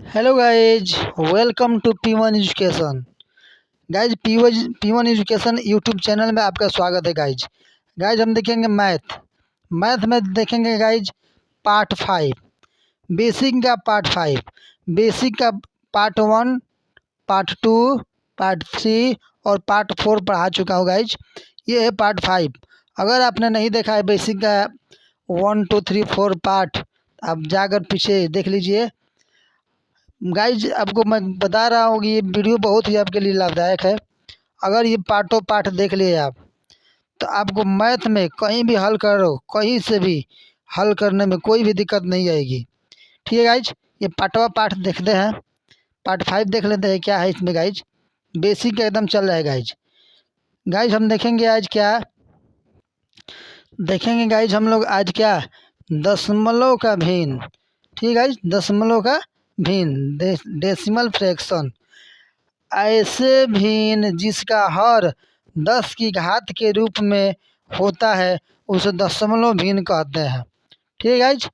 Hello guys, welcome to P1 education. Guys P1 education YouTube channel में आपका स्वागत है। गाइज गाइज हम देखेंगे मैथ मैथ में देखेंगे गाइज पार्ट 5 बेसिक का पार्ट 5 बेसिक का पार्ट 1 पार्ट 2 पार्ट 3 और पार्ट 4 पढ़ा चुका हूँ। गाइज ये है पार्ट 5। अगर आपने नहीं देखा है बेसिक का 1 2 3 4 पार्ट, आप जाकर पीछे देख लीजिए। गाइज आपको मैं बता रहा हूँ कि ये वीडियो बहुत ही आपके लिए लाभदायक है। अगर ये पार्टों पार्ट देख लिए आप, तो आपको मैथ में कहीं भी हल करो, कहीं से भी हल करने में कोई भी दिक्कत नहीं आएगी। ठीक है गाइज, ये पार्टवा पार्ट देखते हैं। पार्ट 5 देख लेते हैं क्या है इसमें। गाइज बेसिक एकदम चल रहा है। गाइज गाइज हम देखेंगे आज क्या देखेंगे। गाइज हम लोग आज क्या दशमलव का भिन्न। ठीक है गाइज, दशमलव का भिन्न डेसिमल फ्रैक्शन, ऐसे भिन्न जिसका हर 10 की घात के रूप में होता है उसे दशमलव भिन्न कहते हैं। ठीक है गाइज,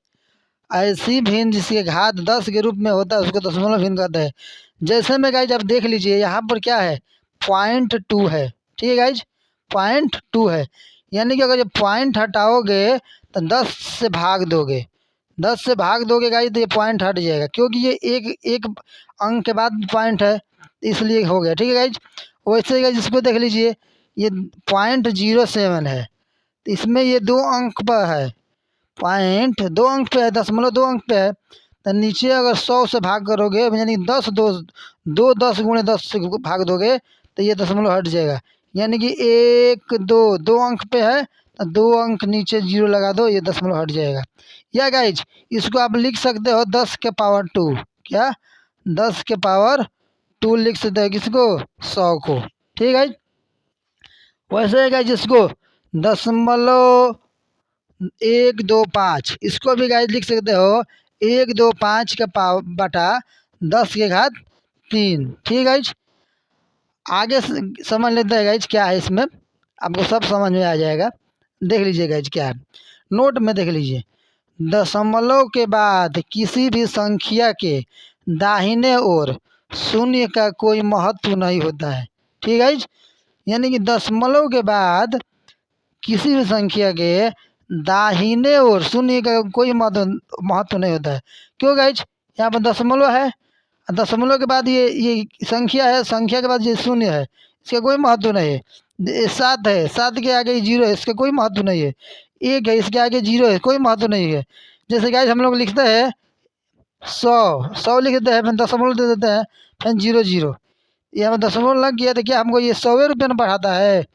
ऐसी भिन्न जिसके घात 10 के रूप में होता है उसको दशमलव भिन्न कहते हैं। जैसे में गाइज आप देख लीजिए, यहाँ पर क्या है 0.2 है। ठीक है गाइज, 0.2 है, यानी कि अगर ये पॉइंट हटाओगे तो 10 से भाग दोगे, 10 से भाग दोगे गाइज तो ये पॉइंट हट जाएगा, क्योंकि ये एक एक अंक के बाद पॉइंट है, इसलिए हो गया। ठीक है गाइज, वैसे गाइज इसको देख लीजिए, ये 0.07 है, इसमें ये 2 अंक पर है, पॉइंट 2 अंक पे है, दशमलव 2 अंक पे है। तो नीचे अगर 100 से भाग करोगे, यानी 10 दो दो 10 गुणे 10 से भाग दोगे तो ये दशमलव हट जाएगा, यानी कि 1 2 2 अंक पे है तो 2 अंक नीचे जीरो लगा दो, ये दशमलव हट जाएगा। या गाइज इसको आप लिख सकते हो 10 के पावर 2, क्या 10 के पावर 2 लिख सकते हो किसको, 100 को। ठीक है, वैसे गाइज इसको दशमलव 125, इसको भी गाइज लिख सकते हो 125 का पावर बटा 10 के घात 3। ठीक है गाइज, आगे समझ लेते हैं गाइज क्या है इसमें, आपको सब समझ में आ जाएगा। देख लीजिए गाइज क्या है, नोट में देख लीजिए। दशमलव के बाद किसी भी संख्या के दाहिने ओर शून्य का कोई महत्व नहीं होता है। ठीक है गाइज, यानी कि दशमलव के बाद किसी भी संख्या के दाहिने ओर शून्य का कोई महत्व नहीं होता है। क्यों गाइज, यहाँ पर दशमलव है, दशमलव के बाद ये संख्या है, संख्या के बाद ये शून्य है, इसका कोई महत्व नहीं है। 7 है, 7 के आगे 0 है, इसका कोई महत्व नहीं है। 1 है, इसके आगे 0 है, कोई महत्व नहीं है। जैसे गाइज हम लोग लिखते हैं 100 लिख देते हैं, फिर दशमलव दे देते हैं, फिर 0 0, यहाँ पर दशमलव लग गया तो क्या हमको ये 100 रुपये में बढ़ाता है।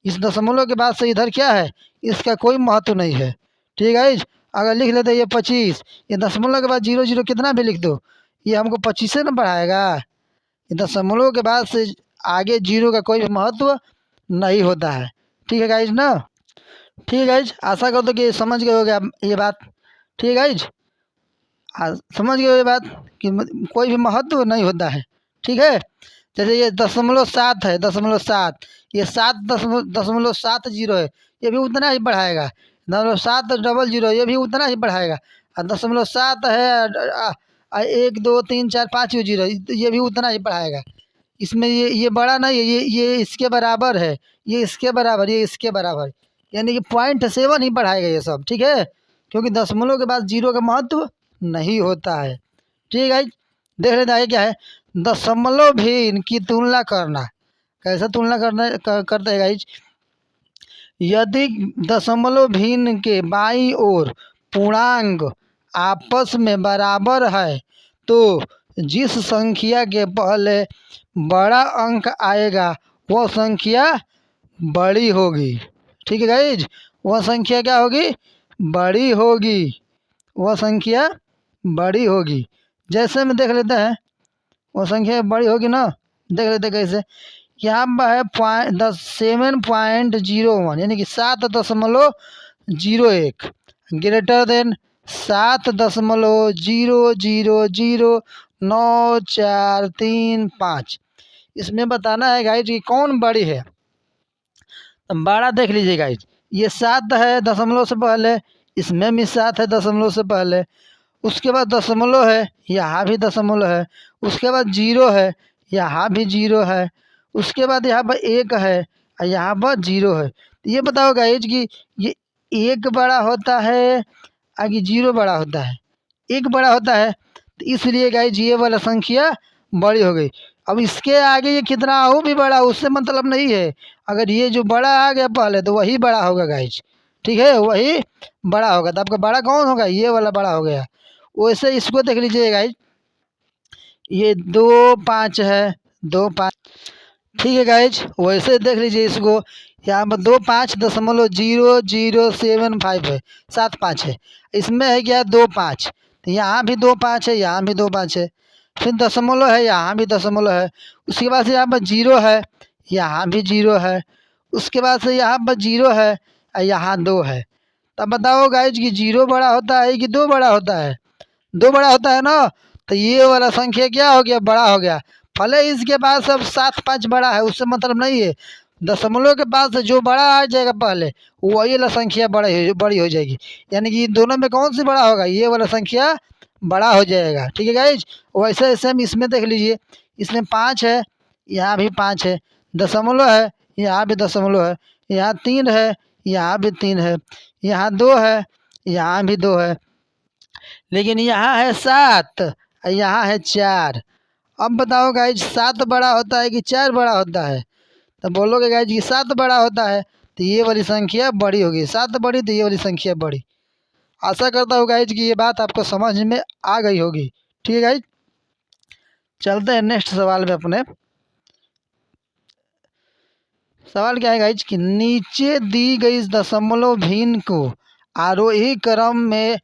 इस दशमलव के बाद से इधर क्या है, इसका कोई महत्व नहीं है। ठीक है, अगर लिख लेते ये 25, ये दशमलव के बाद 0 0 कितना भी लिख दो, ये हमको 25 से ना बढ़ाएगा। ये दशमलव के बाद से आगे 0 का कोई भी महत्व नहीं होता है। ठीक है गाइज ना। ठीक है गाइज, आशा करते कि समझ गए होगे आप ये बात। ठीक है गाइज, समझ गए ये बात कि कोई भी महत्व नहीं होता है। ठीक है, जैसे ये 0.7 है, 0.7, ये 7.70 है, ये भी उतना ही बढ़ाएगा। 0.700 ये भी उतना ही बढ़ाएगा। और 0.7 है 1 2 3 4 5 जीरो, ये भी उतना ही बढ़ाएगा। इसमें ये बड़ा नहीं है, ये इसके बराबर है, ये इसके बराबर, ये इसके बराबर, यानी कि 0.7 ही बढ़ाएगा ये सब। ठीक है, क्योंकि दशमलव के बाद 0 का महत्व नहीं होता है। ठीक है, देख लेते हैं क्या है दशमलव भिन्न की तुलना करना। कैसे तुलना करते हैं गाइज, यदि दशमलव भिन्न के बाईं ओर पूर्णांक आपस में बराबर है तो जिस संख्या के पहले बड़ा अंक आएगा वह संख्या बड़ी होगी। ठीक है गाइज, वह संख्या क्या होगी, बड़ी होगी, वह संख्या बड़ी होगी। जैसे में देख लेते हैं वो संख्या बड़ी होगी ना, देख लेते कैसे। यहाँ पर है 7.01, यानी कि 7.01 ग्रेटर देन 7.00009435। इसमें बताना है गाइज कि कौन बड़ी है। तो बड़ा देख लीजिए गाइज, ये 7 है दशमलव से पहले, इसमें भी 7 है दशमलव से पहले, उसके बाद दशमलव है, यहाँ भी दशमलव है। उसके बाद जीरो है, यहाँ भी जीरो है। उसके बाद यहाँ पर एक है और यहाँ पर जीरो है। तो ये बताओ गाइज कि ये एक बड़ा होता है आगे जीरो बड़ा होता है? एक बड़ा होता है, तो इसलिए गाइज ये वाला संख्या बड़ी हो गई। अब इसके आगे ये कितना हो भी बड़ा, उससे मतलब नहीं है। अगर ये जो बड़ा आ गया पहले तो वही बड़ा होगा गाइज, ठीक है, वही बड़ा होगा। तो आपका बड़ा कौन होगा? ये वाला बड़ा हो गया। वैसे इसको देख लीजिए गाइज, ये 2 5 है, 2 5, ठीक है गाइज। वैसे देख लीजिए इसको, यहाँ पर 2 5.007 है, 7 5 है। इसमें है क्या? 2 5, तो यहाँ भी 2 5 है, यहाँ भी 2 5 है। फिर दशमलव है, यहाँ भी दशमलव है। उसके बाद से यहाँ पर जीरो है, यहाँ भी जीरो है। उसके बाद से यहाँ पर जीरो है और यहाँ 2 है। तब बताओ गाइज कि जीरो बड़ा होता है कि 2 बड़ा होता है? 2 बड़ा होता है ना। तो ये वाला संख्या क्या हो गया? बड़ा हो गया। भले इसके बाद सब 7 5 बड़ा है, उससे मतलब नहीं है। दशमलव के बाद से जो बड़ा आ जाएगा पहले, वही वाला संख्या बड़ी हो जाएगी। यानी कि इन दोनों में कौन सी बड़ा होगा? ये वाला संख्या बड़ा हो जाएगा, ठीक है गाइज। वैसे सेम इसमें देख लीजिए, इसमें 5 है, यहाँ भी 5 है। दशमलव है, यहाँ भी दशमलव है। यहाँ 3 है, यहाँ भी 3 है। यहाँ 2 है, यहाँ भी 2 है। लेकिन यहाँ है 7 और यहाँ है 4। अब बताओ गाइज 7 बड़ा होता है कि 4 बड़ा होता है? तो बोलोगे गाइज कि 7 बड़ा होता है, तो ये वाली संख्या बड़ी होगी। 7 बड़ी तो ये वाली संख्या बड़ी। आशा करता हूँ गाइज कि ये बात आपको समझ में आ गई होगी, ठीक है गाइज। चलते हैं नेक्स्ट सवाल में अपने। सवाल क्या है गाइज कि नीचे दी गई दशमलव भिन्न को आरोही क्रम में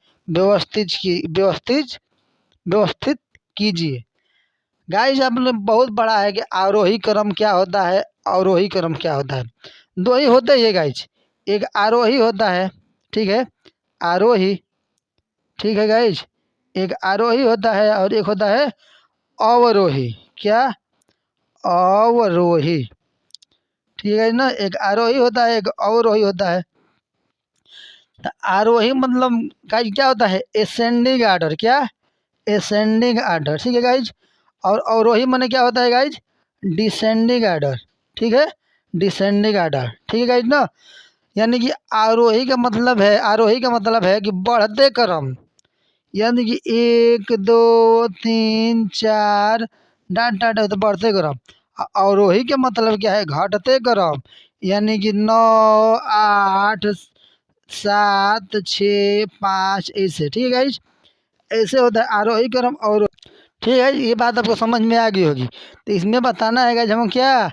व्यवस्थित कीजिए। गाइज आपने बहुत बड़ा है कि आरोही क्रम क्या होता है, अवरोही क्रम क्या होता है। दो ही होते हैं गाइज, एक आरोही होता है, ठीक है, आरोही, ठीक है गाइज, एक आरोही होता है और एक होता है अवरोही। क्या? अवरोही, ठीक है ना। एक आरोही होता है, एक अवरोही होता है। तो आरोही मतलब गाइज क्या होता है? Ascending order. क्या? एसेंडिंग आर्डर, ठीक है गाइज। और अवरोही माने क्या होता है गाइज? डिसेंडिंग आर्डर, ठीक है, डिसेंडिंग आर्डर, ठीक है गाइज ना। यानी कि आरोही का मतलब है कि बढ़ते क्रम, यानी कि 1 2 3 4 डाट डाट तो बढ़ते क्रम। अवरोही के मतलब क्या है? घटते क्रम, यानी कि 9 8 7 6 5 ऐसे, ठीक है गाइज, ऐसे होता है आरोही क्रम। और ठीक है, ये बात आपको समझ में आ गई होगी। तो इसमें बताना है गाइज हम क्या?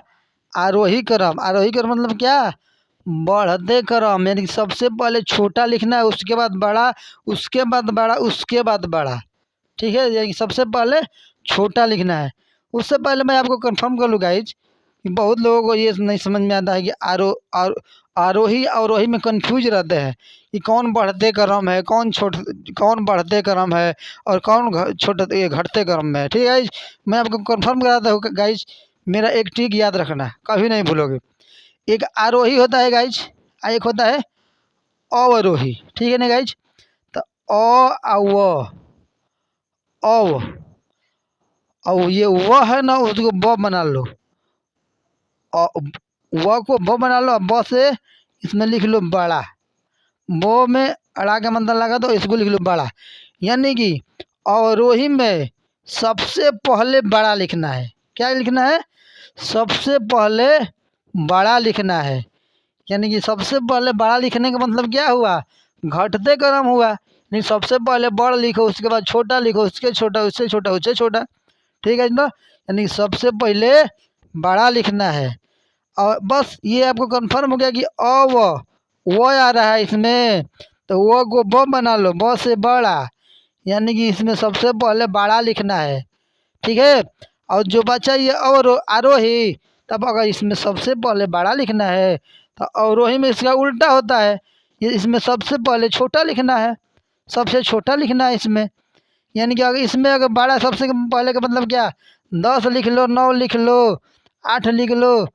आरोही क्रम। आरोही क्रम मतलब क्या? बढ़ते क्रम, यानी कि सबसे पहले छोटा लिखना है, उसके बाद बड़ा, उसके बाद बड़ा, उसके बाद बड़ा, ठीक है। यानी कि सबसे पहले छोटा लिखना है। उससे पहले मैं आपको कंफर्म कर लूँ गाइज कि बहुत लोगों को ये नहीं समझ में आता है कि आरोही अवरोही में कंफ्यूज रहते हैं कि कौन बढ़ते क्रम है, कौन बढ़ते क्रम है और कौन छोटे ये घटते क्रम में है, ठीक है गाइज। मैं आपको कंफर्म कराता हूँ गाइज, मेरा एक ट्रिक याद रखना, कभी नहीं भूलोगे। एक आरोही होता है गाइज और एक होता है अवरोही, ठीक है ना गाइज। तो अव और ये व है ना, उसको ब बना लो। व को ब बना लो, ब से इसमें लिख लो बड़ा। ब में अड़ा के मतलब लगा दो, इसको लिख लो बड़ा। यानी कि अवरोही में सबसे पहले बड़ा लिखना है। क्या लिखना है? सबसे पहले बड़ा लिखना है। यानी कि सबसे पहले बड़ा लिखने का मतलब क्या हुआ? घटते क्रम हुआ। नहीं, सबसे पहले बड़ लिखो, उसके बाद छोटा लिखो, उसके छोटा, उससे छोटा, उससे छोटा, ठीक है ना। यानी सबसे पहले बड़ा लिखना है। और बस ये आपको कंफर्म हो गया कि वो आ रहा है इसमें, तो वो को ब बना लो, ब से बड़ा। यानी कि इसमें सबसे पहले बड़ा लिखना है, ठीक है। और जो बचा ये आरोही, तब अगर इसमें सबसे पहले बड़ा लिखना है तो अवरोही में इसका उल्टा होता है, ये इसमें सबसे पहले छोटा लिखना है, सबसे छोटा लिखना है इसमें। यानी कि अगर इसमें अगर बड़ा सबसे पहले का मतलब क्या? 10 लिख लो, 9 लिख लो, 8 लिख लो,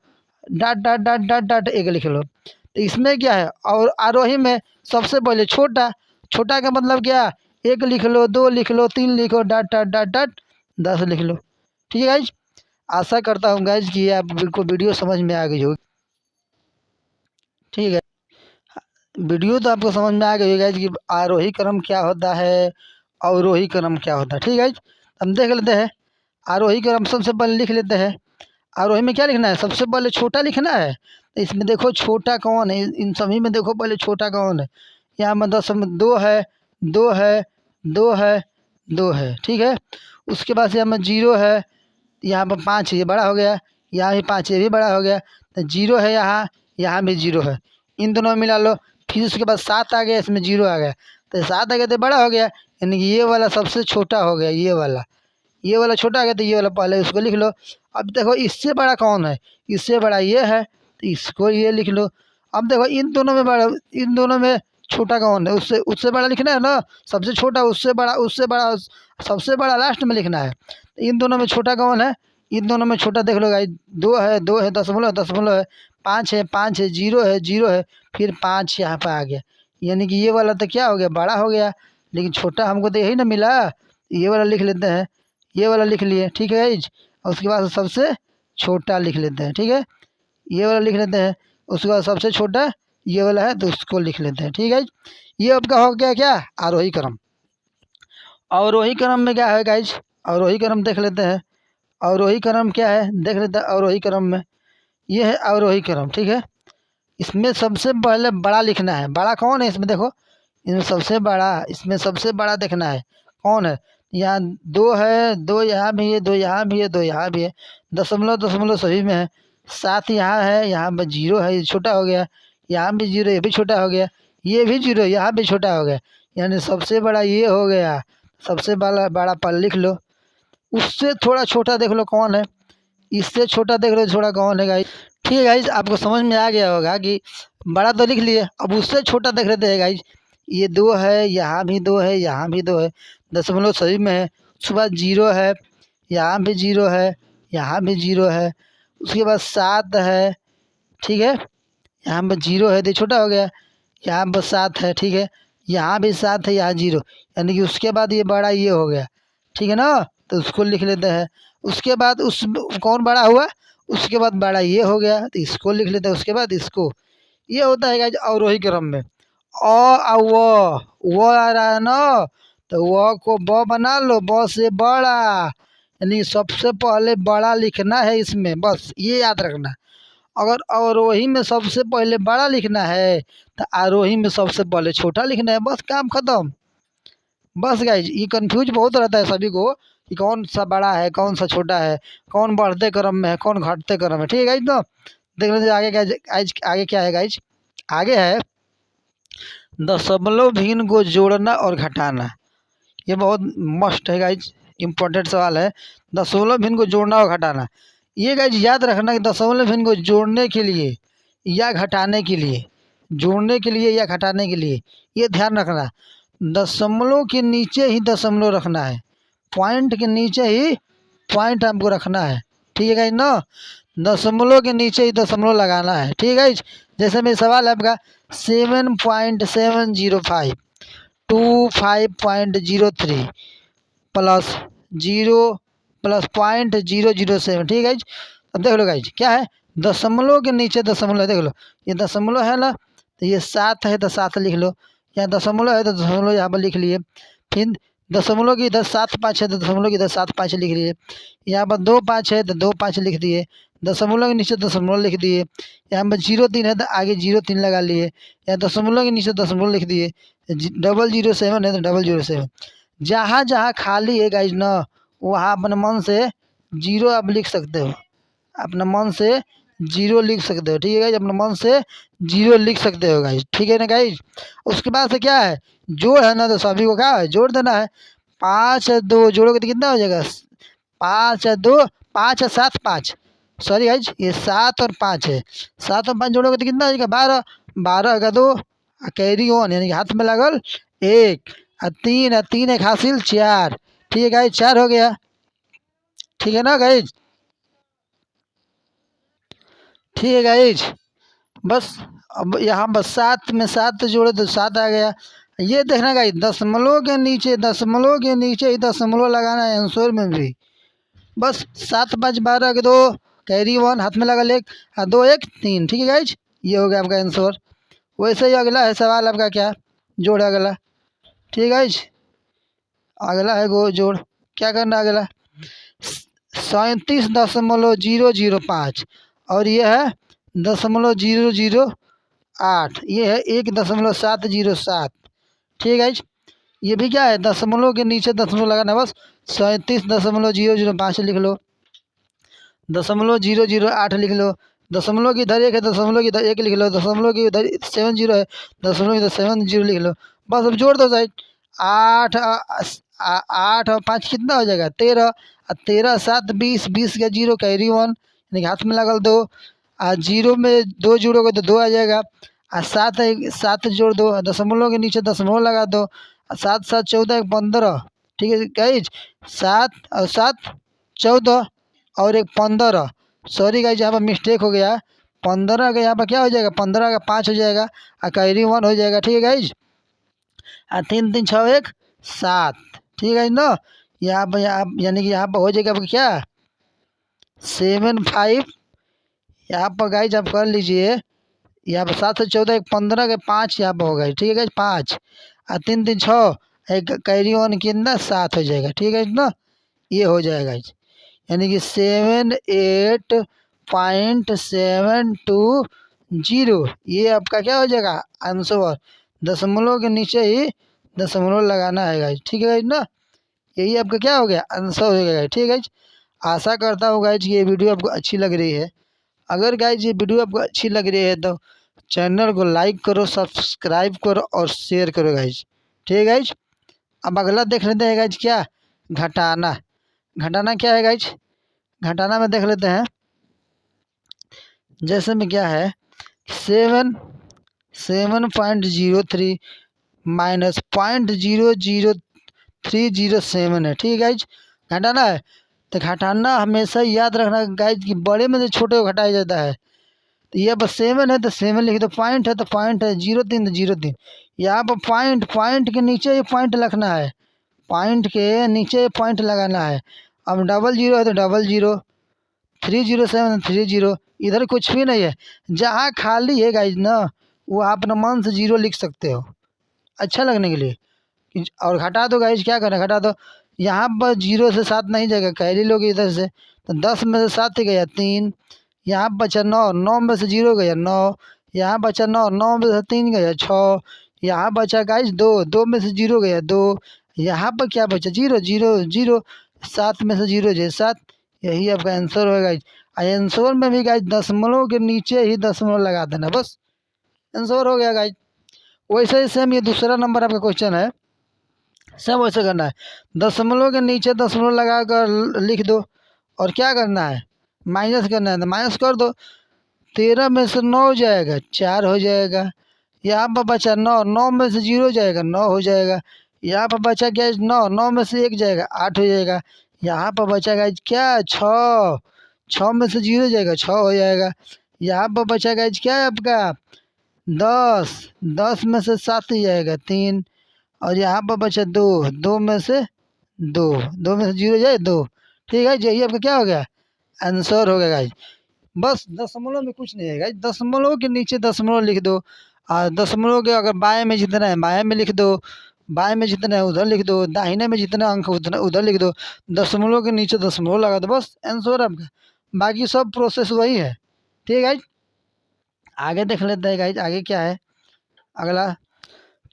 dot dot dot dot dot एक लिख लो। तो इसमें क्या है? और आरोही में सबसे पहले छोटा, छोटा का मतलब क्या? 1 लिख लो, 2 लिख लो, 3 लिखो, डॉट डॉट डॉट डॉट 10 लिख लो। ठीक है गाइज, आशा करता हूँ गाइज कि आपको वीडियो समझ में आ गई होगी। ठीक है, वीडियो तो आपको समझ में आ गई होगी कि आरोही क्रम क्या होता है, अवरोही क्रम क्या होता है। ठीक है, हम देख लेते हैं। आरोही क्रम सबसे पहले लिख लेते हैं। आरोही में क्या लिखना है, सबसे पहले छोटा लिखना है। तो इसमें देखो छोटा कौन है, इन सभी में देखो पहले छोटा कौन है। यहाँ में 10 है, 2 है, 2 है, 2 है। ठीक है, उसके बाद यहाँ में 0 है, यहाँ पर 5 है, ये बड़ा हो गया। यहाँ भी 5 ये भी बड़ा हो गया। तो 0 है यहाँ, यहाँ भी 0 है, इन दोनों में मिला लो। फिर उसके बाद 7 आ गया, इसमें 0 आ गया। तो 7 आ गया तो बड़ा हो गया, यानी कि ये वाला सबसे छोटा हो गया। ये वाला छोटा आ गया, तो ये वाला पहले उसको लिख लो। अब देखो इससे बड़ा कौन है, इससे बड़ा ये है, तो इसको ये लिख लो। अब देखो इन दोनों में बड़ा, इन दोनों में छोटा कौन है, उससे उससे बड़ा लिखना है ना। सबसे छोटा उससे बड़ा, उससे बड़ा सबसे बड़ा लास्ट में लिखना है। तो इन दोनों में छोटा कौन है, इन दोनों में छोटा देख लो गाइस, 2 है, 2 है, दशमलव दशमलव है, 5 है, 5 है, 0 है, 0 है, फिर 5 यहाँ पर आ गया। यानी कि ये वाला तो क्या हो गया, बड़ा हो गया, लेकिन छोटा हमको तो यही ना मिला। ये वाला लिख लेते हैं, ये वाला लिख लिए। ठीक है गाइज, और उसके बाद सबसे छोटा लिख लेते हैं। ठीक है, ये वाला लिख लेते हैं, उसके बाद सबसे छोटा ये वाला है, तो उसको लिख लेते हैं। ठीक है, ये आपका हो गया क्या, आरोही क्रम। अवरोही क्रम में क्या है गाइज, अवरोही क्रम देख लेते हैं। अवरोही क्रम क्या है देख लेते हैं। अवरोही क्रम में ये है अवरोही क्रम। ठीक है, इसमें सबसे पहले बड़ा लिखना है। बड़ा कौन है इसमें देखो, इसमें सबसे बड़ा, इसमें सबसे बड़ा देखना है कौन है। यहाँ 2 है, 2 यहाँ भी है, 2 यहाँ भी है, 2 यहाँ भी है, दशमलव दशमलव सभी में है। 7 यहाँ है, यहाँ पर 0 है, ये छोटा हो गया। यहाँ भी 0, ये भी छोटा हो गया। ये भी 0, यहाँ भी छोटा हो गया। यानी सबसे बड़ा ये हो गया, सबसे बड़ा बड़ा पल लिख लो। उससे थोड़ा छोटा देख लो कौन है, इससे छोटा देख लो थोड़ा कौन है गाइस। ठीक है गाइस, आपको समझ में आ गया होगा कि बड़ा तो लिख लिए, अब उससे छोटा देख लेते हैं गाइस। ये 2 है, यहाँ भी 2 है, यहाँ भी 2 है, दशमलव सही में है। उसके बाद 0 है, यहाँ भी 0 है, यहाँ भी 0 है। उसके बाद 7 है। ठीक है, यहाँ पर 0 है तो छोटा हो गया, यहाँ पर 7 है। ठीक है, यहाँ भी 7 है, यहाँ 0, यानी कि उसके बाद ये बड़ा ये हो गया। ठीक है ना, तो उसको लिख लेते हैं। उसके बाद उस कौन बड़ा हुआ, उसके बाद बड़ा ये हो गया, तो इसको लिख लेते हैं। उसके बाद इसको, ये होता है गाइस अवरोही क्रम में। वो आ रहा है ना, तो वो को ब बना लो, ब से बड़ा, यानी सबसे पहले बड़ा लिखना है इसमें, बस ये याद रखना। अगर अवरोही में सबसे पहले बड़ा लिखना है, तो आरोही में सबसे पहले छोटा लिखना है, बस काम खत्म। बस गाइज, ये कंफ्यूज बहुत रहता है सभी को कि कौन सा बड़ा है, कौन सा छोटा है, कौन बढ़ते क्रम में है, कौन घटते क्रम में। ठीक है गाइज, तो देख लेते आगे क्या, आज आगे क्या है गाइज। आगे है दशमलव भिन्न को जोड़ना और घटाना। ये बहुत मस्ट है गाइज, इम्पोर्टेंट सवाल है। दशमलव भिन्न को जोड़ना और घटाना, ये गाइज याद रखना कि दशमलव भिन्न को जोड़ने के लिए या घटाने के लिए, जोड़ने के लिए या घटाने के लिए, ये ध्यान रखना, दशमलव के नीचे ही दशमलव रखना है, पॉइंट के नीचे ही पॉइंट हमको रखना है। ठीक है गाइज ना, दशमलव के नीचे ही दशमलव लगाना है। ठीक है गाइज, जैसे मेरा सवाल है आपका 7.705 25.03 प्लस 0 प्लस 0.007। ठीक है, अब देख लो गाइज क्या है, दशमलव के नीचे दशमलव देख लो, ये दशमलव है ना, तो ये 7 है तो 7 लिख लो, यहाँ दशमलव है तो दशमलव यहाँ पर लिख लिए। फिर दशमलव की इधर 7 5 है तो दशमलव की इधर 7 5 लिख लिए। यहाँ पर 2 5 है तो 2 5 लिख दिए, दशमलव के नीचे दशमलव लिख दिए। यहाँ पर 0 3 है तो आगे 0 3 लगा लिए, यहाँ दशमलव के नीचे दशमलव लिख दिए। 007 है तो 007। जहाँ जहाँ खाली है गाइज ना, वहाँ अपने मन से 0 आप लिख सकते हो, अपने मन से 0 लिख सकते हो। ठीक है गाइज, अपने मन से 0 लिख सकते हो गाइज। ठीक है ना गाइज, उसके बाद से क्या है, जोड़ है ना, तो सभी को क्या है, जोड़ देना है। 5 और 2 जोड़ोगे तो कितना हो जाएगा, 5 और 2 5 और 7 5, सॉरी गाइज ये 7 और 5 है, 7 और 5 जोड़ोगे तो कितना हो जाएगा 12, 12 का 2 कैरी ऑन, यानी कि हाथ में लगल 1 और 3 और 3 एक हासिल 4। ठीक है गाइज, 4 हो गया। ठीक है ना गाइज, ठीक है गाइज, बस अब यहाँ बस 7 में 7 जोड़े तो 7 आ गया, ये देखना गाइस, दशमलव के नीचे ही दशमलव लगाना है आंसर में भी। बस 7 5 12 के 2 कैरी 1 हाथ में लगा ले 2 1 3। ठीक है गाइज, ये हो गया आपका आंसर। वैसे ही अगला है सवाल आपका, क्या जोड़ अगला। ठीक है गाइज, अगला है गो जोड़। क्या करना है अगला, 37.005 और ये है 0.008, ये है 1.707। ठीक है गाइज, ये भी क्या है, दशमलव के नीचे दशमलव लगाना, बस 37.005 लिख लो, 0.008 लिख लो, दशमलव की इधर एक है, दशमलव की इधर एक लिख लो, दशमलव की इधर 70 है, दशमलव की इधर 70 लिख लो। बस अब जोड़ दो साइड, 8 8 और 5 कितना हो जाएगा 13, और 13 7 20, 20 का 0 कैरी 1, यानी कि हाथ में लगा दो, और 0 में 2 जोड़ोगे तो 2 आ जाएगा, और 7 7 जोड़ दो, दशमलव के नीचे दशमलव लगा दो, 7 7 14 15। ठीक है गाइज, 7 और 7 14 और एक 15। सॉरी गाइज, यहाँ पर मिस्टेक हो गया, 15 का यहाँ पर क्या हो जाएगा, 15 का 5 हो जाएगा, और कैरी 1 हो जाएगा। ठीक है गाइज, 3 3 6 1 7। ठीक है ना, यहाँ पर यानी कि यहाँ पर हो जाएगा आपका क्या 7 5। यहाँ पर गाइज आप कर लीजिए, यहाँ पर 7 से 14 एक 15 के 5 यहाँ पर होगा। ठीक है गाइज, 5 और 3 3 6 एक कैरी 1 के अंदर 7 हो जाएगा। ठीक है ना, ये हो जाएगा यानी कि 78.720, ये आपका क्या हो जाएगा आंसर। दशमलव के नीचे ही दशमलव लगाना है गाइज। ठीक है गाइज ना, यही आपका क्या हो गया आंसर हो गया गाइज। ठीक है गाइज, आशा करता हूँ गाइज ये वीडियो आपको अच्छी लग रही है। अगर गाइज ये वीडियो आपको अच्छी लग रही है तो चैनल को लाइक करो, सब्सक्राइब करो और शेयर करो गाइज। ठीक है गाइज, अब अगला देख लेते हैं गाइज, क्या घटाना। घटाना क्या है गाइज, घटाना में देख लेते हैं। जैसे में क्या है 7.03 माइनस 0.00307 है। ठीक है गाइज, घटाना है तो घटाना हमेशा याद रखना गाइज कि बड़े में से छोटे को घटाया जाता है। तो ये बस 7 है तो 7 लिख दो, पॉइंट है तो पॉइंट है, 0.3 तो 0.3। यहाँ पर पॉइंट के नीचे ही पॉइंट रखना है, पॉइंट के नीचे पॉइंट लगाना है। अब 00 है तो 00, 307 30, इधर कुछ भी नहीं है, जहाँ खाली है गाइज ना वो आप अपना मन से 0 लिख सकते हो अच्छा लगने के लिए। और घटा दो गाइज, क्या करें घटा दो, यहाँ पर 0 से 7 नहीं जाएगा, कैरी लोगे इधर से तो 10 में से 7 ही गया 3, यहाँ बचा 9, 9 में से 0 गया 9, यहाँ बचा 9, 9 में से 3 गया 6, यहाँ बचा गाइज 2, 2 में से 0 गया 2, यहाँ पर क्या बचा 0 0 0, 7 में से 0 जाए 7। यही आपका आंसर होगा गाइज। आंसर में भी गाइज दशमलव के नीचे ही दशमलव लगा देना, बस आंसर हो गया गाइज। वैसे ही सेम ये दूसरा नंबर आपका क्वेश्चन है, सेम वैसे करना है, दशमलव के नीचे दशमलव लगा कर लिख दो, और क्या करना है माइनस करना है तो माइनस कर दो। 13 में से 9 जाएगा 4 हो जाएगा, यहाँ पर बचा 9, 9 में से 0 जाएगा 9 हो जाएगा, यहाँ पर बचा क्या 9, 9 में से 1 जाएगा 8 हो जाएगा, यहाँ पर बचा गाइज क्या 6, 6 में से 0 जाएगा 6 हो जाएगा, यहाँ पर बचा गाइज क्या है आपका 10, 10 में से 7 ही जाएगा 3, और यहाँ पर बचा 2, 2 में से 2, 2 में से 0 जाए 2। ठीक है, यही आपका क्या हो गया आंसर हो गया गाइज। बस दशमलव में कुछ नहीं है गाइज, दशमलव के नीचे दशमलव लिख दो, और दशमलव के अगर बाएं में जितना है बाएं में लिख दो, बाएं में जितना है उधर लिख दो, दाहिने में जितना अंक उतना उधर लिख दो, दशमलव के नीचे दशमलव लगा दो, बस आंसर आपका। बाकी सब प्रोसेस वही है। ठीक है गाइज, आगे देख लेते हैं गाइज, आगे क्या है अगला।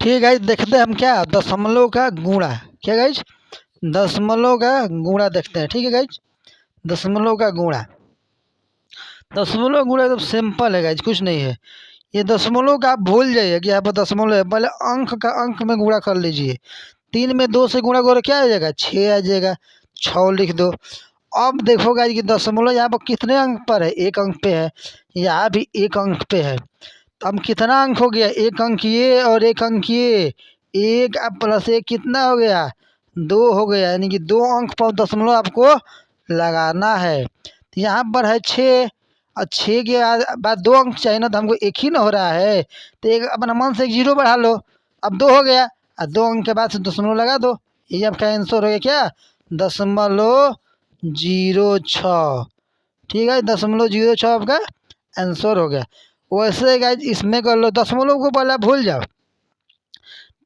ठीक है गाइज, देखते हैं हम क्या दशमलव का गुणा, क्या गाइज दशमलव का गुणा देखते हैं। ठीक है गाइज, दशमलव का गुणा, दशमलव गुणा एकदम सिंपल है गाइज, कुछ नहीं है। ये दशमलव का आप भूल जाइए कि यहाँ पर दशमलव है, पहले अंक का अंक में गुणा कर लीजिए। 3 में 2 से गुणा करो क्या आ जाएगा 6 आ जाएगा, 6 लिख दो। अब देखो गाइज कि दशमलव यहाँ पर कितने अंक पर है, 1 अंक पे है, यहाँ भी 1 अंक पे है। तो अब कितना अंक हो गया 1 अंक ये और 1 अंक ये, 1 अब प्लस 1 कितना हो गया 2 हो गया, यानी कि 2 अंक पर दशमलव आपको लगाना है। तो यहाँ पर है 6, और 6 के बाद 2 अंक चाहिए ना, तो हमको 1 ही ना हो रहा है, तो एक अपना मन से 1 0 बढ़ा लो, अब 2 हो गया, और 2 अंक के बाद से दशमलव लगा दो, ये आपका आंसर हो गया क्या 0.06। ठीक है, 0.06 आपका आंसर हो गया। वैसे गाइज इसमें कर लो, दशमलव को पहले भूल जाओ।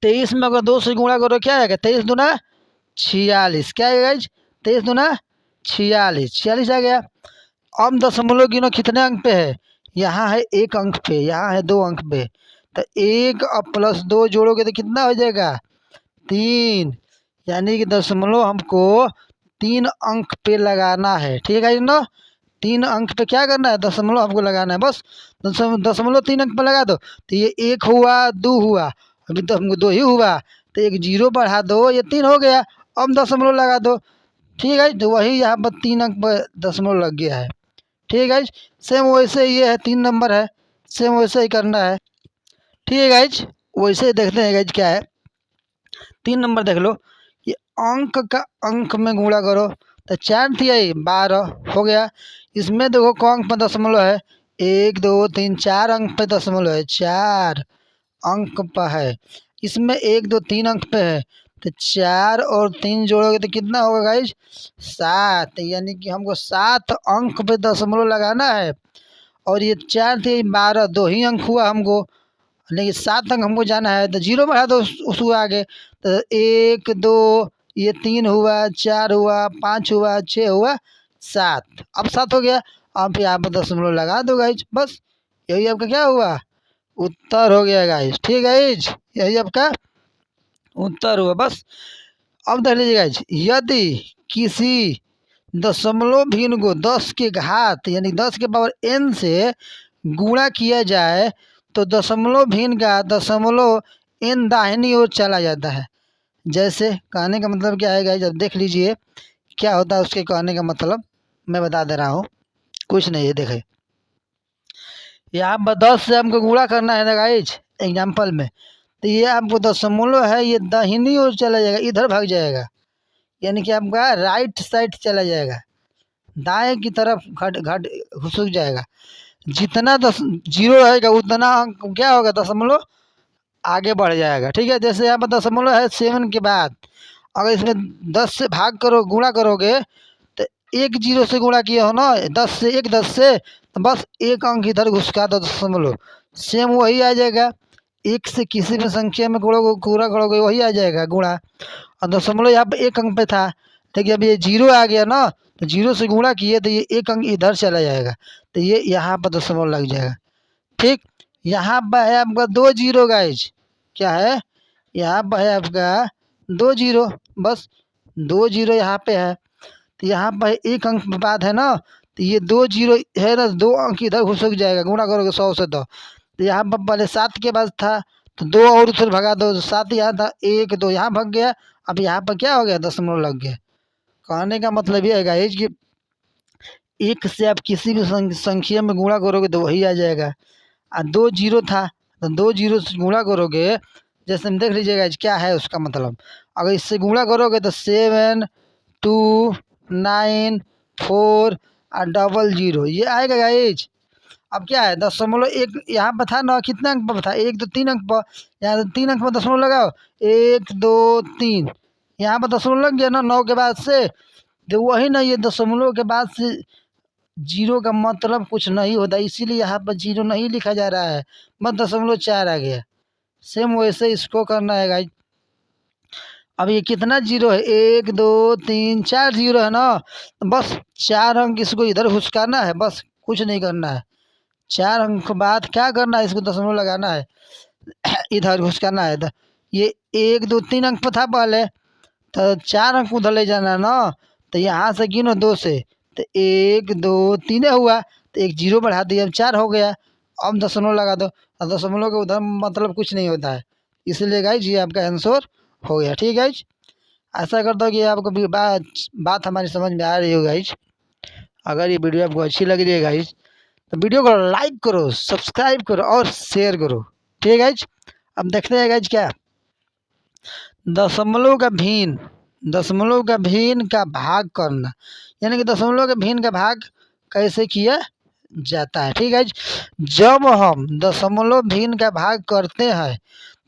23 में अगर 2 से गुणा करो क्या आएगा, 23 दूना 46, क्या आएगा गाइज 23 दूना 46, 46 आ गया। अब दशमलव गिनो कितने अंक पे है, यहाँ है 1 अंक पे, यहाँ है 2 अंक पे, तो 1 और +2 जोड़ोगे तो कितना हो जाएगा 3, यानी कि दशमलव हमको 3 अंक पे लगाना है। ठीक है ना, 3 अंक पे क्या करना है, दशमलव हमको लगाना है बस। दशमलव 3 अंक पे लगा दो, तो ये 1 हुआ 2 हुआ, अभी तो हमको 2 ही हुआ, तो एक 0 बढ़ा दो, ये 3 हो गया। अब दशमलव लगा दो। ठीक है, तो वही यहाँ पर 3 अंक पर दशमलव लग गया है। ठीक है, सेम वैसे ये है 3 नंबर है, सेम वैसे ही करना है। ठीक है गाइज, वैसे ही देखते हैं गाइज क्या है। 3 नंबर देख लो, ये अंक का अंक में गुणा करो, तो 4 थी आई 12 हो गया। इसमें देखो कौन अंक पर दशमलव है, 1 2 3 4 अंक पे दशमलव है, 4 अंक पर है। इसमें 1 2 3 अंक पे है, तो 4 और 3 जोड़ोगे तो कितना होगा गाइज 7, यानी कि हमको 7 अंक पे दशमलव लगाना है। और ये 4 थी 12, 2 ही अंक हुआ हमको, लेकिन 7 अंक हमको जाना है, तो 0 बढ़ा दो उसको आगे, तो 1 2 ये 3 हुआ, 4 हुआ, 5 हुआ, 6 हुआ, 7, अब 7 हो गया। अब यहाँ पर दशमलव लगा दो गाइज, बस यही आपका क्या हुआ उत्तर हो गया गाइज। ठीक है गाइज, यही आपका उत्तर हुआ बस। अब देख लीजिए गाइज, यदि किसी दशमलव भिन्न को 10 के घात यानी 10 के पावर n से गुणा किया जाए, तो दशमलव भिन्न का दशमलव n दाहिनी ओर चला जाता है। जैसे कहने का मतलब क्या है गाइज, अब देख लीजिए क्या होता है उसके कहने का मतलब, मैं बता दे रहा हूँ। कुछ नहीं है, देखे यहाँ पर 10 से हमको गुणा करना है ना गाइज एग्जाम्पल में, तो ये आपको दशमलव है ये दाहिनी ओर चला जाएगा, इधर भाग जाएगा, यानी कि आपका राइट साइड चला जाएगा, दाएं की तरफ घट घट घुसक जाएगा। जितना 0 रहेगा उतना अंक क्या होगा दशमलव आगे बढ़ जाएगा। ठीक है, जैसे यहाँ पर दशमलव है 7 के बाद, अगर इसमें 10 से भाग करो गुणा करोगे, तो 1 0 से गुणा किया हो ना, 10 से 1 10 से, तो बस 1 अंक इधर घुसका दो दशमलव, सेम वही आ जाएगा। 1 से किसी भी संख्या में गुणा करोगे वही आ जाएगा गुणा, और दशमलव यहाँ पर 1 अंक पे था, लेकिन अब ये 0 आ गया ना, तो 0 से गुणा किए तो ये 1 अंक इधर चला जाएगा, तो ये यहाँ पर दशमलव लग जाएगा। ठीक, यहाँ पर है आपका 2 0 गाइज, क्या है यहाँ पर है आपका 2 0, बस 2 0 यहाँ पे है, तो यहाँ पर 1 अंक बाद है ना, तो ये 2 0 है ना, 2 अंक इधर घुसक जाएगा, गुणा करोगे 100 से, तो यहाँ पर पहले 7 के बाद था, तो 2 और उधर भगा दो, 7 यहाँ था, 1 2 यहाँ भाग गया, अब यहाँ पर क्या हो गया दशमलव लग गया। कहने का मतलब ये है गाइज कि 1 से आप किसी भी संख्या में गुणा करोगे तो वही आ जाएगा, और 2 0 था, तो 2 0 से गुणा करोगे, जैसे हम देख लीजिएगा क्या है उसका मतलब, अगर इससे गुणा करोगे तो 7 2 9 4 और 00 ये आएगा गाइज। अब क्या है दशमलव 1 यहाँ पर था ना, कितने अंक पर था 1 2 3 अंक पर, यहाँ 3 अंक पर दशमलव लगाओ 1 2 3, यहाँ पर दशमलव लग गया ना 9 के बाद से, तो वही ना ये दशमलव के बाद से 0 का मतलब कुछ नहीं होता, इसीलिए यहाँ पर 0 नहीं लिखा जा रहा है, बस 0.4 आ गया। सेम वैसे इसको करना है गाइज। अब ये कितना 0 है 1 2 3 4 0 है ना, बस 4 अंक इसको इधर घुसकाना है, बस कुछ नहीं करना है। 4 अंक के बाद क्या करना है, इसको दशमलव लगाना है इधर घुसकाना है, तो ये 1 2 3 अंक पर था पहले, तो 4 अंक उधर ले जाना है ना, तो यहाँ से गिनो 2 से, तो 1 2 3 हुआ, तो 1 0 बढ़ा दिया, अब 4 हो गया। अब दशमलव लगा दो, और दशमलव के उधर मतलब कुछ नहीं होता है, इसलिए गाइज ये आपका आंसर हो गया। ठीक है गाइज, आशा करता हूँ कि आपको भी बात हमारी समझ में आ रही हो गाइज। अगर ये वीडियो आपको अच्छी लग रही है गाइज, तो वीडियो को लाइक करो, सब्सक्राइब करो और शेयर करो। ठीक है गाइज, अब देखते हैं गाइज क्या दशमलव का भिन्न का भाग करना, यानी कि दशमलव के भिन्न का भाग कैसे किया जाता है। ठीक है, जब हम दशमलव भिन्न का भाग करते हैं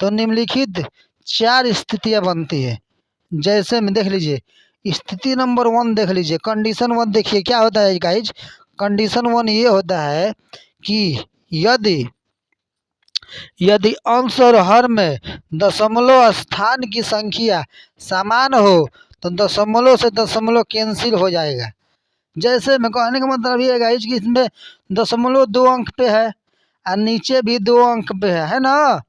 तो निम्नलिखित 4 स्थितियाँ बनती है। जैसे में देख लीजिए, स्थिति नंबर 1 देख लीजिए, कंडीशन 1 देखिए क्या होता है गाइज। कंडीशन 1 ये होता है कि यदि यदि अंश और हर में दशमलव स्थान की संख्या समान हो तो दशमलव से दशमलव कैंसिल हो जाएगा। जैसे मैं कहने का मतलब ये है गाइज कि इसमें दशमलव 2 अंक पे है और नीचे भी 2 अंक पे है ना।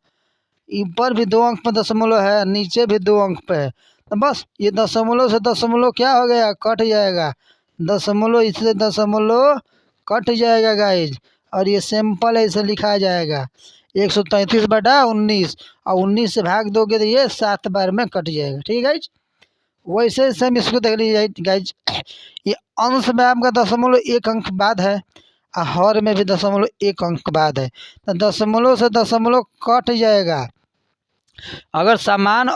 ऊपर भी 2 अंक पे दशमलव है, नीचे भी 2 अंक पे है, तो बस ये दशमलव से दशमलव क्या हो गया, कट जाएगा। दशमलव इससे दशमलव कट जाएगा गाइज, और ये सिंपल ऐसे लिखा जाएगा 133/19, और 19 से भाग दोगे तो ये 7 बार में कट जाएगा। ठीक है गाइज। वैसे सेम इसको देख लीजिए गाइज, ये अंश में आपका दशमलव 1 अंक बाद है और हर में भी दशमलव 1 अंक बाद है, तो दशमलव से दशमलव कट जाएगा। अगर समान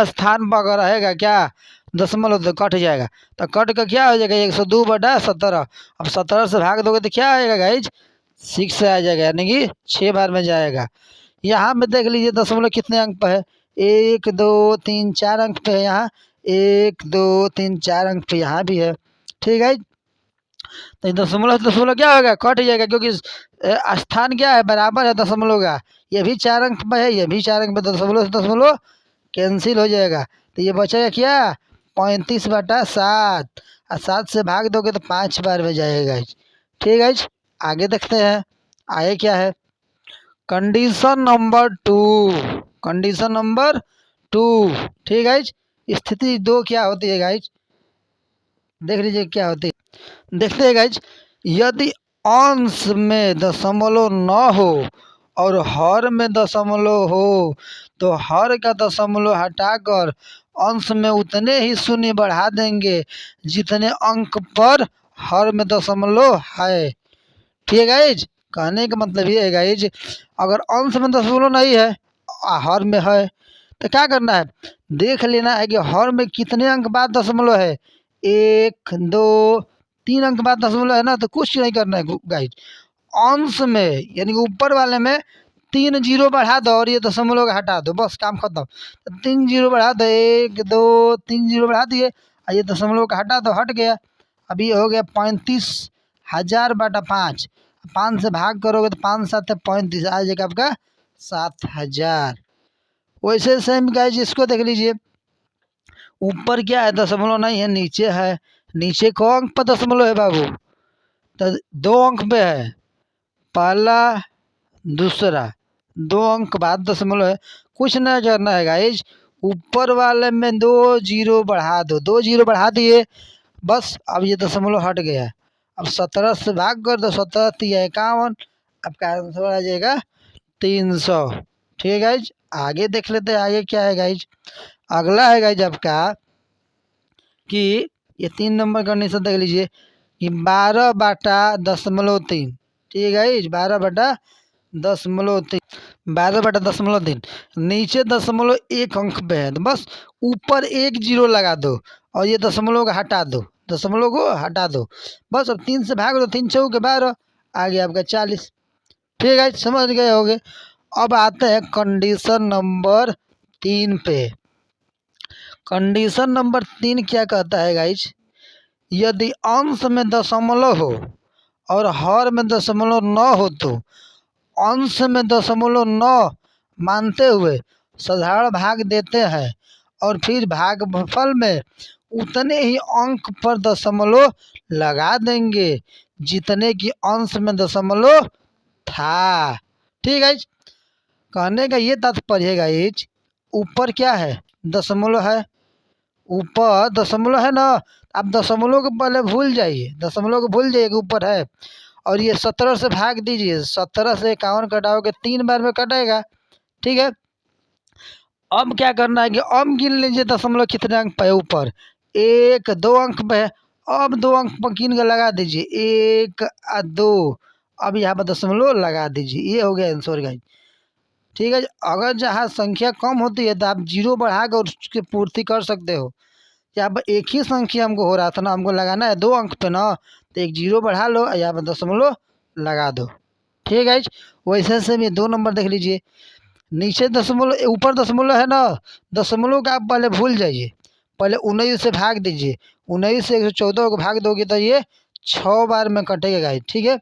स्थान पर अगर रहेगा क्या दशमलव तो कट जाएगा, तो कट का क्या हो जाएगा 102/17। अब 17 से भाग दोगे तो क्या आएगा गाइज 6 आ जाएगा, यानी कि 6 बार में जाएगा। यहाँ में देख लीजिए दशमलव कितने अंक पर है, 1 2 3 4 अंक पे है। यहाँ 1 2 3 4 अंक पे यहाँ भी है। ठीक है, तो दशमलव से दशमलव क्या होगा कट जाएगा, क्योंकि स्थान क्या है बराबर है दशमलव का। ये भी 4 अंक पे है, ये भी 4 अंक पे, दशमलव से दशमलव कैंसिल हो जाएगा। तो ये बचेगा क्या 35/7, और 7 से भाग दोगे तो 5 बार में जाएगा। ठीक है, आगे देखते हैं आगे क्या है। Condition number 2, condition number 2। ठीक है, स्थिति 2 क्या होती है गाइज, देख लीजिए क्या होती है। देखते हैं गाइज, यदि अंश में दशमलव न हो और हर में दशमलव हो तो हर का दशमलव हटाकर अंश में उतने ही शून्य बढ़ा देंगे जितने अंक पर हर में दशमलव है। ठीक है गाइज, कहने का मतलब ये है गाइज, अगर अंश में दशमलव नहीं है हर में है तो क्या करना है, देख लेना है कि हर में कितने अंक बाद दशमलव है, 1 2 3 अंक बाद दशमलव है ना, तो कुछ नहीं करना है गाइज। अंश में यानी कि ऊपर वाले में 3 जीरो बढ़ा दो और ये दशमलव का हटा दो, बस काम खत्म। तो 3 जीरो बढ़ा दो, 1 2 3 जीरो बढ़ा दिए और ये दशमलव का हटा दो, हट गया। अब ये हो गया 35,000/5, 5 से भाग करोगे तो 5 7 35 आ जाएगा आपका 7,000। वैसे सेम गाइज इसको देख लीजिए, ऊपर क्या है दशमलव नहीं है, नीचे है। नीचे को अंक पर दशमलव है बाबू, तो 2 अंक पे है, पहला दूसरा 2 अंक बाद दशमलव है। कुछ नहीं करना है गाइज, ऊपर वाले में 2 जीरो बढ़ा दो, 2 जीरो बढ़ा दिए बस। अब ये दशमलव हट गया। अब 17 से भाग कर दो, 17 3 51, आपका आंसर आ जाएगा 300। ठीक है गाइज, आगे देख लेते हैं आगे क्या है गाइज। अगला है गाइज आपका कि ये 3 नंबर कंडीशन देख लीजिए कि 12/3। ठीक है गाइज, 12/3, 12/3। नीचे दशमलव 1 अंक पे है, तो बस ऊपर 1 जीरो लगा दो और ये दशमलव को हटा दो, दशमलव को हटा दो बस। अब 3 से भाग दो, 3 चौके 12, आ गया आपका 40। ठीक है, समझ गए होगे। अब आते हैं कंडीशन नंबर 3 पे। कंडीशन नंबर 3 क्या कहता है गाइज, यदि अंश में दशमलव हो और हर में दशमलव न हो तो अंश में दशमलव न मानते हुए साधारण भाग देते हैं और फिर भागफल में उतने ही अंक पर दशमलव लगा देंगे जितने की अंश में दशमलव था। ठीक है, कहने का ये तात्पर्य है गाइज, ऊपर क्या है दशमलव है, ऊपर दशमलव है ना, आप दशमलव को पहले भूल जाइए, दशमलव को भूल जाइए कि ऊपर है। और ये 17 से भाग दीजिए, 17 से 51 कटाओगे 3 बार में कटेगा। ठीक है, अब क्या करना है कि अब गिन लीजिए दशमलव कितने अंक पे है, ऊपर 1 2 अंक पे है। अब 2 अंक पर गिन के लगा दीजिए 1 और 2, अब यहाँ पर दशमलव लगा दीजिए, ये हो गया आंसर गाइस। ठीक है, अगर जहाँ संख्या कम होती है तो आप जीरो बढ़ा कर उसकी पूर्ति कर सकते हो। यहाँ पर एक ही संख्या हमको हो रहा था ना, हमको लगाना है 2 अंक पे ना, तो 1 जीरो बढ़ा लो और यहाँ पर दशमलव लगा दो। ठीक है, वैसे से भी 2 नंबर देख लीजिए, नीचे दशमलव ऊपर दशमलव है ना, दशमलव का आप पहले भूल जाइए, पहले 19 से भाग दीजिए। 19 से 114 को भाग दोगे तो ये 6 बार में कटेगा गाइज। ठीक है,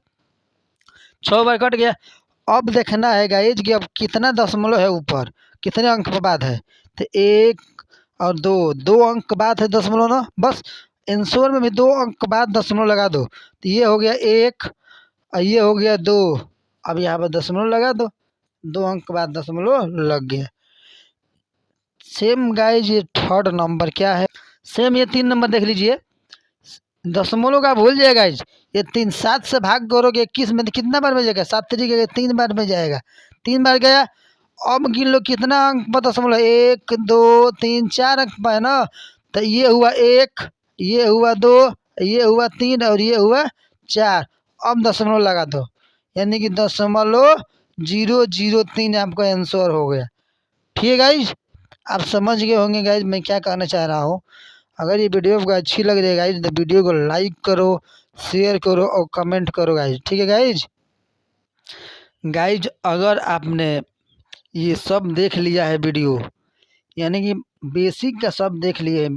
6 बार कट गया। अब देखना है गाइज कि अब कितना दशमलव है ऊपर, कितने अंक के बाद है। तो 1 और 2, 2 अंक के बाद है दशमलव ना, बस आंसर में भी 2 अंक के बाद दशमलव लगा दो। तो ये हो गया 1 और ये हो गया 2। अब यहाँ पर दशमलव लगा दो, 2 अंक के बाद दशमलव लग गया। सेम गाइज ये थर्ड नंबर क्या है, सेम ये 3 नंबर देख लीजिए। दशमलव का भूल जाएगा गाइज, ये 3 7 से भाग करोगे 21 में तो कितना बार में जाएगा, 7 तरीके 3 बार में जाएगा, 3 बार गया। अब गिन लो कितना अंक पर दशमलव, 1 2 3 4 अंक पर है ना। तो ये हुआ 1, ये हुआ 2, ये हुआ 3 और ये हुआ 4। अब दशमलव लगा दो, यानी कि 0.003 आपका आंसर हो गया। ठीक है गाइज, आप समझ गए होंगे गाइज मैं क्या कहना चाह रहा हूँ। अगर ये वीडियो आपको अच्छी लग रही है गाइज तो वीडियो को लाइक करो, शेयर करो और कमेंट करो गाइज। ठीक है गाइज, गाइज अगर आपने ये सब देख लिया है वीडियो, यानी कि बेसिक का सब देख लिए है,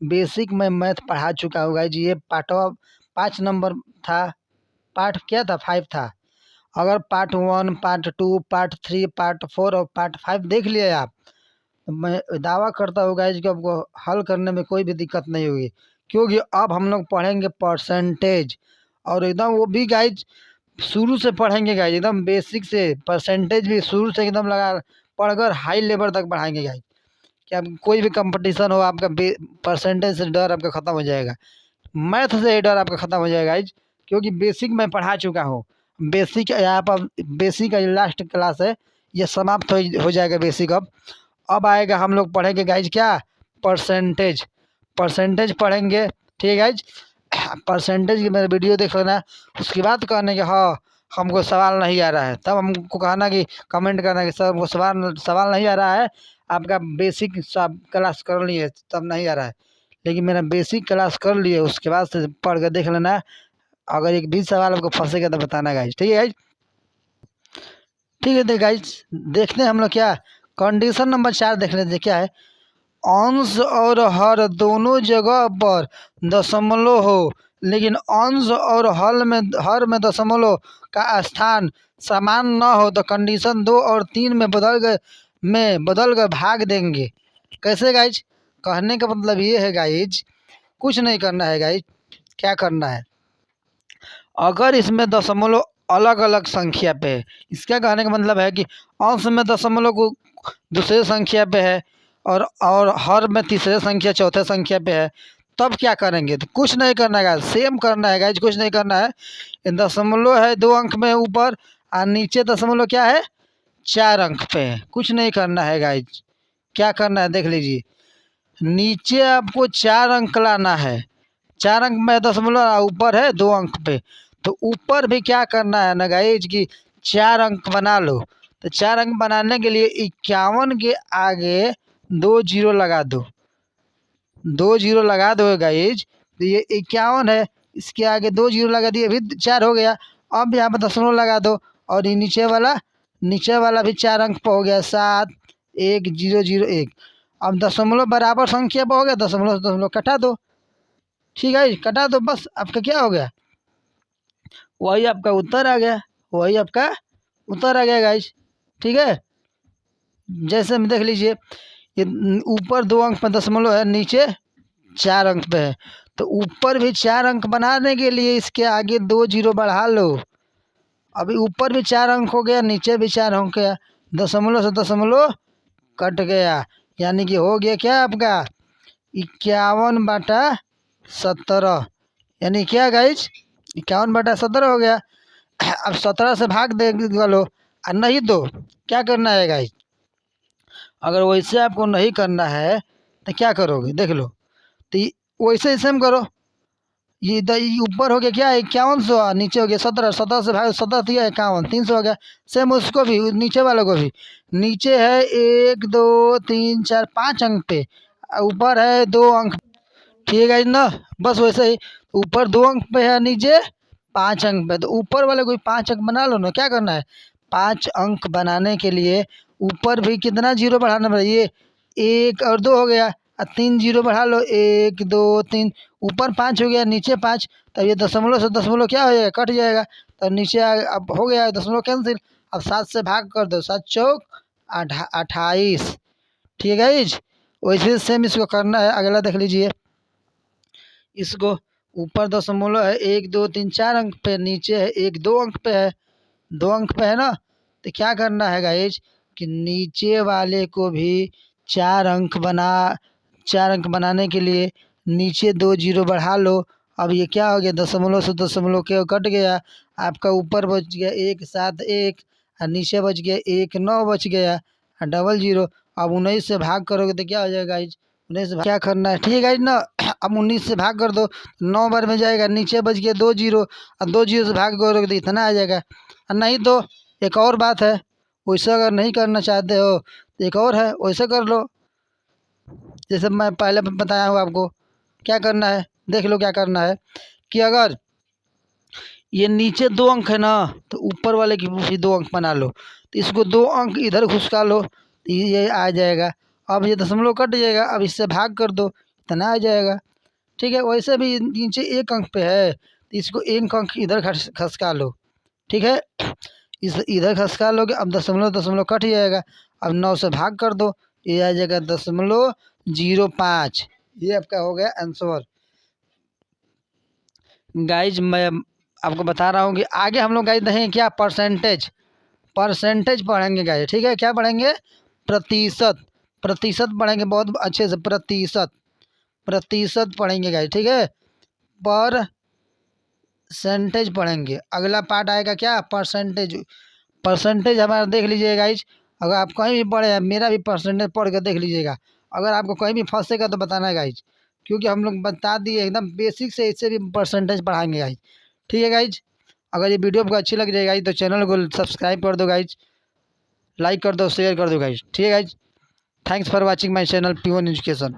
बेसिक मैं मैथ पढ़ा चुका हूँ गाइज। ये पार्ट 5 नंबर था, पार्ट क्या था 5 था। अगर पार्ट 1 पार्ट 2 पार्ट 3 पार्ट 4 और पार्ट 5 देख लिए आप, मैं दावा करता हूँ गाइज कि आपको हल करने में कोई भी दिक्कत नहीं होगी, क्योंकि अब हम लोग पढ़ेंगे परसेंटेज। और एकदम वो भी गाइज शुरू से पढ़ेंगे गाइज, एकदम बेसिक से परसेंटेज भी शुरू से एकदम लगा पढ़कर हाई लेवल तक बढ़ाएंगे गाइज। कि आप कोई भी कंपटीशन हो आपका परसेंटेज से डर आपका ख़त्म हो जाएगा, मैथ से डर आपका ख़त्म हो जाएगा गाइज, क्योंकि बेसिक मैं पढ़ा चुका हूँ। बेसिक यहाँ पर बेसिक का लास्ट क्लास है, ये समाप्त हो जाएगा बेसिक। अब आएगा हम लोग पढ़ेंगे गाइज क्या, परसेंटेज पढ़ेंगे। ठीक है गाइज, परसेंटेज की मेरा वीडियो देख लेना, उसके बाद कहने कि हाँ हमको सवाल नहीं आ रहा है, तब हमको कहना कि कमेंट करना कि सर हमको सवाल नहीं आ रहा है, आपका बेसिक सब क्लास कर लिए तब नहीं आ रहा है। लेकिन मेरा बेसिक क्लास कर लिए उसके बाद से पढ़ कर देख लेना, अगर एक भी सवाल आपको फंसेगा तो बताना गाइज। ठीक है गाइज, ठीक है गाइज, देखते हैं हम लोग क्या कंडीशन नंबर 4 देख लेते हैं क्या है। अंश और हर दोनों जगह पर दशमलव हो, लेकिन अंश और हर में दशमलव का स्थान समान न हो तो कंडीशन 2 और 3 में बदल कर भाग देंगे। कैसे गाइज, कहने का मतलब ये है गाइज, कुछ नहीं करना है गाइज, क्या करना है, अगर इसमें दशमलव अलग अलग संख्या पे है, इसका कहने का मतलब है कि अंश में दशमलव को दूसरे संख्या पे है और हर में तीसरे संख्या चौथे संख्या पे है, तब क्या करेंगे, तो कुछ नहीं करना है गाइज, सेम करना है गाइज, कुछ नहीं करना है। दशमलव है 2 अंक में ऊपर और नीचे दशमलव क्या है 4 अंक पे है, कुछ नहीं करना है गाइज। क्या करना है देख लीजिए, नीचे आपको 4 अंक लाना है, 4 अंक में दशमलव, ऊपर है 2 अंक पे, तो ऊपर भी क्या करना है ना गाइज कि 4 अंक बना लो। तो 4 अंक बनाने के लिए 51 के आगे 2 जीरो लगा दो, 2 जीरो लगा दो गाइज। तो ये 51 है, इसके आगे 2 जीरो लगा दिए, अभी 4 हो गया। अब यहाँ पर दशमलव लगा दो और ये नीचे वाला भी 4 अंक पर हो गया, 7 1 0 0 1। अब दशमलव बराबर संख्या पर हो गया, दशमलव दशमलव कटा दो। ठीक है कटा दो, बस आपका क्या हो गया, वही आपका उत्तर आ गया, वही आपका उत्तर आ गया गाइज। ठीक है, जैसे में देख लीजिए ये ऊपर 2 अंक पर दशमलव है, नीचे 4 अंक पे है, तो ऊपर भी 4 अंक बनाने के लिए इसके आगे 2 जीरो बढ़ा लो। अभी ऊपर भी 4 अंक हो गया, नीचे भी 4 अंक गया, दशमलव से दशमलव कट गया, यानी कि हो गया क्या आपका 51/17, यानी क्या गाइज 51/17 हो गया। अब 17 से भाग दे लो और नहीं तो क्या करना है गाइज, अगर वैसे आपको नहीं करना है तो क्या करोगे देख लो, तो वैसे ही सेम करो। ये ऊपर हो गया क्या 5100, नीचे हो गया 17, 17 से भाग 17 दिया 51, 300 हो गया। सेम उसको भी नीचे वालों को भी, नीचे है 1 2 3 4 5 अंक पे, ऊपर है 2 अंक। ठीक है ना, बस वैसे ही ऊपर 2 अंक पे है, नीचे 5 अंक पे, तो ऊपर वाले कोई 5 अंक बना लो ना। क्या करना है 5 अंक बनाने के लिए ऊपर भी कितना जीरो बढ़ाना पड़ेगा, ये 1 और 2 हो गया और 3 जीरो बढ़ा लो, 1 2 3, ऊपर 5 हो गया नीचे 5, तब ये दशमलव से दशमलव क्या हो जाएगा, कट जाएगा। तब नीचे अब हो गया दशमलव कैंसिल। अब 7 से भाग कर दो, 7 चौक 28। ठीक है गाइज, वैसे सेम इसको करना है। अगला देख लीजिए, इसको ऊपर दशमलव है 1 2 3 4 अंक पे, नीचे है 1 2 अंक पे है, 2 अंक पे है ना। तो क्या करना है गाइज कि नीचे वाले को भी 4 अंक बनाने के लिए नीचे 2 जीरो बढ़ा लो। अब ये क्या हो गया, दशमलव से दशमलव के कट गया, आपका ऊपर बच गया 1 7 1 और नीचे बच गया 1 9 बच गया और डबल जीरो। अब 19 से भाग करोगे तो क्या हो जाएगा गाइज, 19 से क्या करना है, ठीक है गाइज ना। अब 19 से भाग कर दो, 9 बार में जाएगा, नीचे बच गया 2 जीरो और 2 जीरो से भाग करोगे तो इतना आ जाएगा। और नहीं तो एक और बात है, वैसे अगर नहीं करना चाहते हो तो एक और है, वैसे कर लो जैसे मैं पहले बताया हूँ आपको। क्या करना है देख लो, क्या करना है कि अगर ये नीचे 2 अंक है ना तो ऊपर वाले की भी 2 अंक बना लो, तो इसको 2 अंक इधर घुसका लो तो ये आ जाएगा। अब ये दशमलव कट जाएगा, अब इससे भाग कर दो, इतना आ जाएगा। ठीक है, वैसे भी नीचे 1 अंक पे है तो इसको 1 अंक इधर खसका लो। ठीक है, इस इधर खसका लोगे, अब दशमलव दशमलव कट जाएगा। अब 9 से भाग कर दो, ये आ जाएगा 0.05। ये आपका हो गया आंसर। गाइज मैं आपको बता रहा हूँ कि आगे हम लोग गाइज देखेंगे क्या, परसेंटेज पढ़ेंगे गाइज। ठीक है, क्या पढ़ेंगे, प्रतिशत पढ़ेंगे बहुत अच्छे से, प्रतिशत पढ़ेंगे गाइज। ठीक है, परसेंटेज पढ़ेंगे। अगला पार्ट आएगा क्या, परसेंटेज हमारा देख लीजिएगा गाइज। अगर आप कहीं भी पढ़े, मेरा भी परसेंटेज पढ़ कर देख लीजिएगा। अगर आपको कहीं भी फंसेगा तो बताना है गाइज, क्योंकि हम लोग बता दिए एकदम बेसिक से, इससे भी परसेंटेज पढ़ाएंगे गाइज। ठीक है गाइज, अगर ये वीडियो आपको अच्छी लग जाएगी तो चैनल को सब्सक्राइब कर दो गाइज, लाइक कर दो, शेयर कर दो गाइज। ठीक है guys, thanks for watching my channel P1 education.